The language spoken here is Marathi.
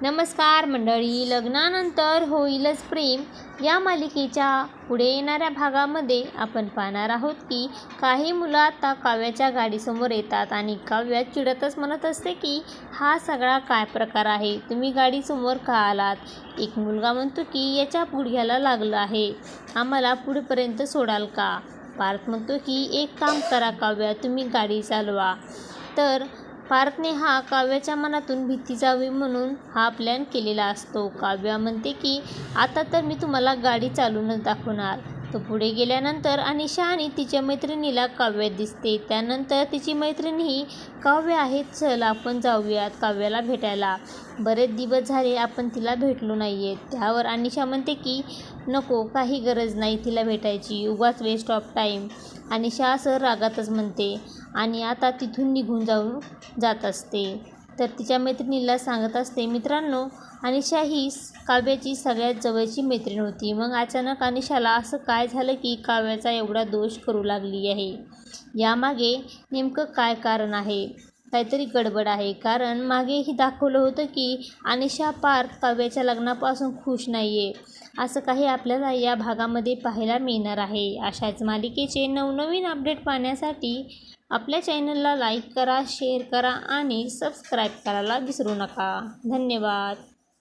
नमस्कार मंडळी, लग्नानंतर होईलच प्रेम या मालिकेच्या पुढे येणाऱ्या भागामध्ये आपण पाहणार आहोत की काही मुलं आता काव्याच्या गाडीसमोर येतात आणि काव्या चिडतच म्हणत असते की हा सगळा काय प्रकार आहे, तुम्ही गाडीसमोर का आलात. एक मुलगा म्हणतो की याच्या गुडघ्याला लागलं आहे, आम्हाला पुढेपर्यंत सोडाल का. पार्थ म्हणतो की एक काम करा काव्या, तुम्ही गाडी चालवा. तर पार्थने हा काव्याच्या मनातून भीती जावी म्हणून हा प्लॅन केलेला असतो. काव्या म्हणते की आता तर मी तुम्हाला गाडी चालवूनच दाखवणार. तो पुढे गेल्यानंतर अनिशा आणि तिच्या मैत्रिणीला काव्या दिसते. त्यानंतर तिची मैत्रिणीही काव्य आहे, चल आपण जाऊयात काव्याला भेटायला, बरेच दिवस झाले आपण तिला भेटलो नाही आहेत. त्यावर अनिशा म्हणते की नको, काही गरज नाही तिला भेटायची, उगाच वेस्ट ऑफ टाईम. अनिशा असं रागातच म्हणते आणि आता तिथून निघून जात असते. तर तिच्या मैत्रिणीला सांगत असते, मित्रांनो अनिशा ही काव्याची सगळ्यात जवळची मैत्रीण होती, मग अचानक अनिशाला असं काय झालं की काव्याचा एवढा दोष करू लागली आहे. यामागे नेमकं काय कारण आहे, काहीतरी गडबड आहे. कारण मागेही दाखवलं होतं की अनिशा पार्थ काव्याच्या लग्नापासून खुश नाही आहे. असं काही आपल्याला या भागामध्ये पाहायला मिळणार आहे. अशाच मालिकेचे नवनवीन अपडेट पाहण्यासाठी आपल्या चॅनलला लाईक करा, शेअर करा आणि सबस्क्राईब करायला विसरू नका. धन्यवाद.